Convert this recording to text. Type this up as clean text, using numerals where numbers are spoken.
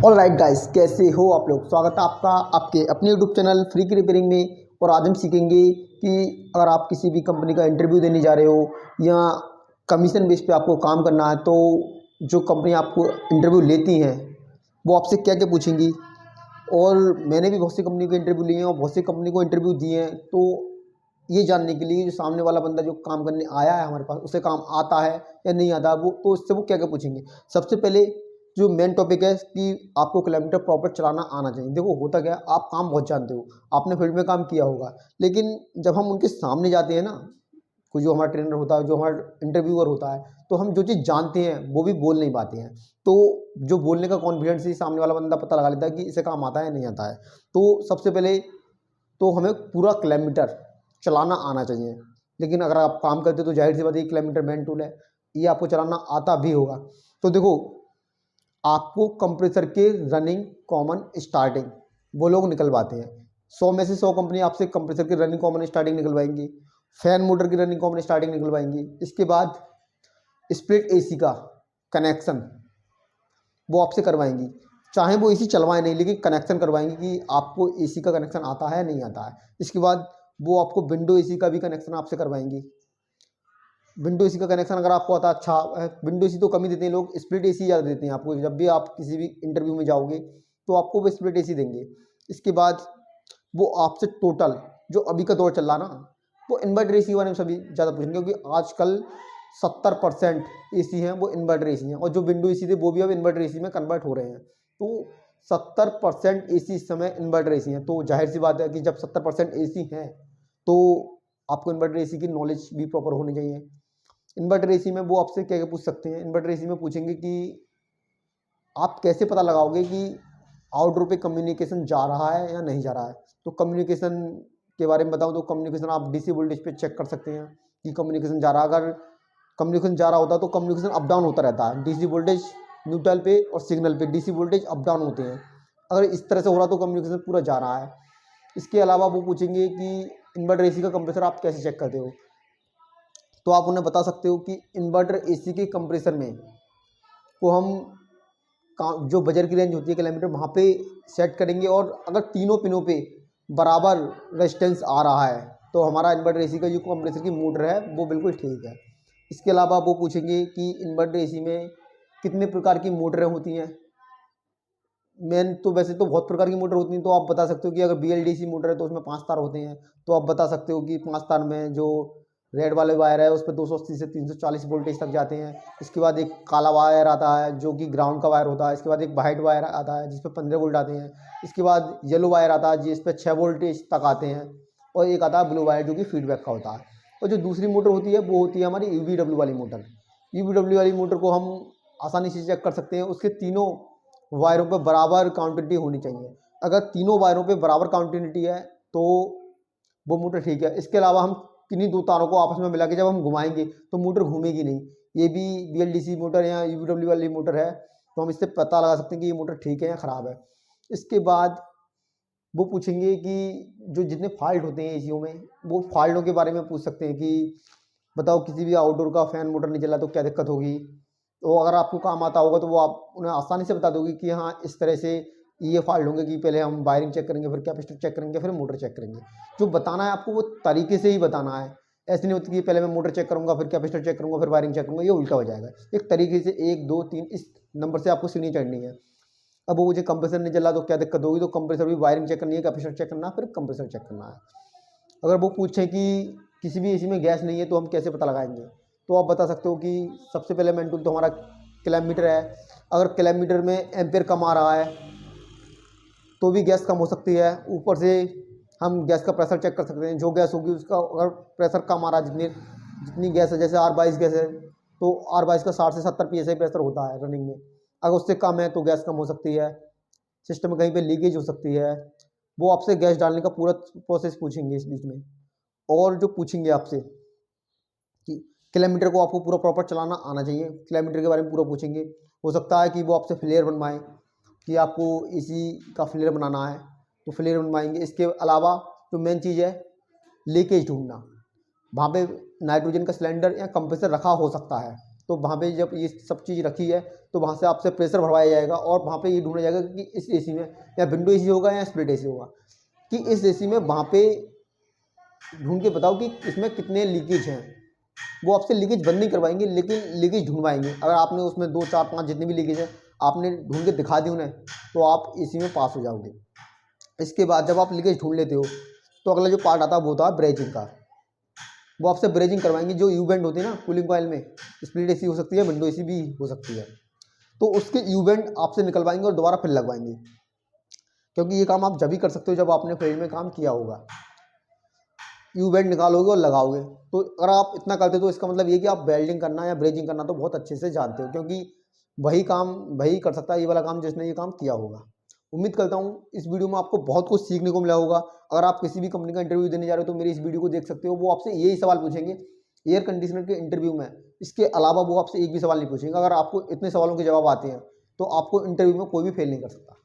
All right guys, कैसे हो आप लोग। स्वागत है आपका आपके अपने यूट्यूब चैनल फ्री की रिपेयरिंग में। और आज हम सीखेंगे कि अगर आप किसी भी कंपनी का इंटरव्यू देने जा रहे हो या कमीशन बेस पे आपको काम करना है, तो जो कंपनी आपको इंटरव्यू लेती हैं वो आपसे क्या क्या पूछेंगी। और मैंने भी बहुत सी कंपनी के इंटरव्यू लिए हैं और बहुत सी कंपनी को इंटरव्यू दिए हैं, तो ये जानने के लिए जो सामने वाला बंदा जो काम करने आया है हमारे पास, उसे काम आता है या नहीं आता, वो तो उससे वो क्या क्या पूछेंगे। सबसे पहले जो मेन टॉपिक है कि आपको किलोमीटर प्रॉपर चलाना आना चाहिए। देखो होता क्या है, आप काम बहुत जानते हो, आपने फील्ड में काम किया होगा, लेकिन जब हम उनके सामने जाते हैं ना, कोई जो हमारा ट्रेनर होता है, जो हमारा इंटरव्यूअर होता है, तो हम जो चीज़ जानते हैं वो भी बोल नहीं पाते हैं। तो जो बोलने का कॉन्फिडेंस ही सामने वाला बंदा पता लगा लेता है कि इसे काम आता है या नहीं आता है। तो सबसे पहले तो हमें पूरा किलोमीटर चलाना आना चाहिए। लेकिन अगर आप काम करते हो तो जाहिर सी बात है, किलोमीटर मैन टूल है, ये आपको चलाना आता भी होगा। तो देखो, आपको कंप्रेसर के रनिंग कॉमन स्टार्टिंग वो लोग निकलवाते हैं। 100 में से 100 कंपनी आपसे कंप्रेसर की रनिंग कॉमन स्टार्टिंग निकलवाएंगी, फैन मोटर की रनिंग कॉमन स्टार्टिंग निकलवाएंगी। इसके बाद स्प्लिट एसी का कनेक्शन वो आपसे करवाएंगी, चाहे वो एसी चलवाएं नहीं, लेकिन कनेक्शन करवाएंगी कि आपको एसी का कनेक्शन आता है नहीं आता है। इसके बाद वो आपको विंडो एसी का भी कनेक्शन आपसे करवाएंगी। विंडो एसी का कनेक्शन अगर आपको आता, अच्छा विंडो एसी तो कम ही देते हैं लोग, स्प्लिट एसी ज़्यादा देते हैं आपको। जब भी आप किसी भी इंटरव्यू में जाओगे तो आपको वो स्प्लिट एसी देंगे। इसके बाद वो आपसे टोटल जो अभी का दौर चल रहा ना, वो इन्वर्टर एसी के बारे में सभी ज़्यादा पूछेंगे, क्योंकि आजकल 70% एसी हैं वो इन्वर्टर एसी हैं, और जो विंडो एसी थे वो भी अब इन्वर्टर एसी में कन्वर्ट हो रहे हैं। तो 70% एसी इस समय इन्वर्टर एसी हैं। तो जाहिर सी बात है कि जब 70% एसी हैं तो आपको इन्वर्टर एसी की नॉलेज भी प्रॉपर होनी चाहिए। इन्वर्टर एसी में वो आपसे क्या क्या पूछ सकते हैं। इन्वर्टर एसी में पूछेंगे कि आप कैसे पता लगाओगे कि आउटडोर पे कम्युनिकेशन जा रहा है या नहीं जा रहा है। तो कम्युनिकेशन के बारे में बताऊं तो कम्युनिकेशन आप डीसी वोल्टेज पे चेक कर सकते हैं कि कम्युनिकेशन जा रहा है। अगर कम्युनिकेशन जा रहा होता है तो कम्युनिकेशन अप डाउन होता रहता है। डीसी वोल्टेज न्यूट्रल पे और सिग्नल पे डीसी वोल्टेज अप डाउन होते हैं। अगर इस तरह से हो रहा तो कम्युनिकेशन पूरा जा रहा है। इसके अलावा वो पूछेंगे कि इन्वर्टर एसी का कंप्रेसर आप कैसे चेक करते हो। तो आप उन्हें बता सकते हो कि इन्वर्टर एसी के कंप्रेसर में को हम जो बजर की रेंज होती है किलोमीटर, वहाँ पे सेट करेंगे, और अगर तीनों पिनों पे बराबर रेजिस्टेंस आ रहा है तो हमारा इन्वर्टर एसी का जो कंप्रेसर की मोटर है वो बिल्कुल ठीक है। इसके अलावा वो पूछेंगे कि इन्वर्टर एसी में कितने प्रकार की मोटरें होती हैं। मेन तो वैसे तो बहुत प्रकार की मोटर होती हैं, तो आप बता सकते हो कि अगर BLDC मोटर है तो उसमें 5 तार होते हैं। तो आप बता सकते हो कि 5 तार में जो रेड वाले वायर है उस पर 280 से 340 वोल्टेज तक जाते हैं। इसके बाद एक काला वायर आता है जो कि ग्राउंड का वायर होता है। इसके बाद एक वाइट वायर आता है जिस पर 15 वोल्ट आते हैं। इसके बाद येलो वायर आता है जिस पर 6 वोल्टेज तक आते हैं। और एक आता है ब्लू वायर जो कि फीडबैक का होता है। और जो दूसरी मोटर होती है वो होती है हमारी UVW वाली मोटर। UVW वाली मोटर को हम आसानी से चेक कर सकते हैं। उसके तीनों वायरों पे बराबर काउंटिटी होनी चाहिए। अगर तीनों वायरों पे बराबर काउंटिटी है तो वो मोटर ठीक है। इसके अलावा हम किन्हीं दो तारों को आपस में मिला के जब हम घुमाएंगे तो मोटर घूमेगी नहीं। ये भी BLDC मोटर या UVW वाली मोटर है, तो हम इससे पता लगा सकते हैं कि ये मोटर ठीक है या ख़राब है। इसके बाद वो पूछेंगे कि जो जितने फॉल्ट होते हैं एसीओ में, वो फॉल्टों के बारे में पूछ सकते हैं कि बताओ किसी भी आउटडोर का फ़ैन मोटर नहीं चला तो क्या दिक्कत होगी। तो अगर आपको काम आता होगा तो वो आप उन्हें आसानी से बता दोगे कि हाँ इस तरह से ये फॉल्ट होंगे, कि पहले हम वायरिंग चेक करेंगे, फिर कैपेसिटर चेक करेंगे, फिर मोटर चेक करेंगे। जो बताना है आपको वो तरीके से ही बताना है। ऐसे नहीं होती कि पहले मैं मोटर चेक करूँगा, फिर कैपेसिटर चेक करूँगा, फिर वायरिंग चेक करूँगा, ये उल्टा हो जाएगा। एक तरीके से 1 2 3 इस नंबर से आपको सीढ़ी चढ़नी है। अब वो मुझे कंप्रेसर नहीं चला तो क्या दिक्कत होगी, तो कंप्रेसर भी वायरिंग चेक करनी है, कैपेसिटर चेक करना है, फिर कंप्रेसर चेक करना है। अगर वो पूछें कि किसी भी एसी में गैस नहीं है तो हम कैसे पता लगाएंगे, तो आप बता सकते हो कि सबसे पहले मेन टूल तो हमारा किलोमीटर है। अगर किलोमीटर में एम्पेयर कम आ रहा है तो भी गैस कम हो सकती है। ऊपर से हम गैस का प्रेशर चेक कर सकते हैं। जो गैस होगी उसका अगर प्रेशर कम आ रहा है, जितनी गैस है, जैसे R22 गैस है तो R22 का 60 से 70 PSI प्रेशर होता है रनिंग में। अगर उससे कम है तो गैस कम हो सकती है, सिस्टम में कहीं पे लीकेज हो सकती है। वो आपसे गैस डालने का पूरा प्रोसेस पूछेंगे इस बीच में। और जो पूछेंगे आपसे कि किलोमीटर को आपको पूरा प्रॉपर चलाना आना चाहिए, किलोमीटर के बारे में पूरा पूछेंगे। हो सकता है कि वो आपसे फ्लेयर बनवाएं कि आपको एसी का फ्लेयर बनाना है तो फ्लेयर बनवाएंगे। इसके अलावा जो मेन चीज़ है लीकेज ढूंढना, वहाँ पे नाइट्रोजन का सिलेंडर या कंप्रेसर रखा हो सकता है, तो वहाँ पे जब ये सब चीज़ रखी है तो वहाँ से आपसे प्रेशर भरवाया जाएगा और वहाँ पे ये ढूंढा जाएगा कि इस एसी में या विंडो एसी होगा या स्प्लिट एसी होगा, कि इस एसी में वहाँ पे ढूंढ के बताओ कि इसमें कितने लीकेज हैं। वो आपसे लीकेज बंद नहीं करवाएंगे लेकिन लीकेज ढूंढवाएंगे। अगर आपने उसमें 2 4 5 जितने भी लीकेज है आपने ढूंढ के दिखा दी उन्हें तो आप एसी में पास हो जाओगे। इसके बाद जब आप लीकेज ढूंढ लेते हो तो अगला जो पार्ट आता है वो होता है ब्रेजिंग का। वो आपसे ब्रेजिंग करवाएंगे। जो यू बेंड होती है ना कूलिंग कॉइल में, स्प्लिट एसी हो सकती है, विंडो एसी भी हो सकती है, तो उसके यू बेंड आपसे निकलवाएंगे और दोबारा फिर लगवाएंगे। क्योंकि ये काम आप जब भी कर सकते हो जब आपने फील्ड में काम किया होगा। यू बेंड निकालोगे और लगाओगे। तो अगर आप इतना करते हो तो इसका मतलब ये कि आप वेल्डिंग करना या ब्रेजिंग करना तो बहुत अच्छे से जानते हो, क्योंकि वही काम वही कर सकता है ये वाला काम जिसने ये काम किया होगा। उम्मीद करता हूँ इस वीडियो में आपको बहुत कुछ सीखने को मिला होगा। अगर आप किसी भी कंपनी का इंटरव्यू देने जा रहे हो तो मेरी इस वीडियो को देख सकते हो। वो आपसे यही सवाल पूछेंगे एयर कंडीशनर के इंटरव्यू में, इसके अलावा वो आपसे एक भी सवाल नहीं पूछेंगे। अगर आपको इतने सवालों के जवाब आते हैं तो आपको इंटरव्यू में कोई भी फेल नहीं कर सकता।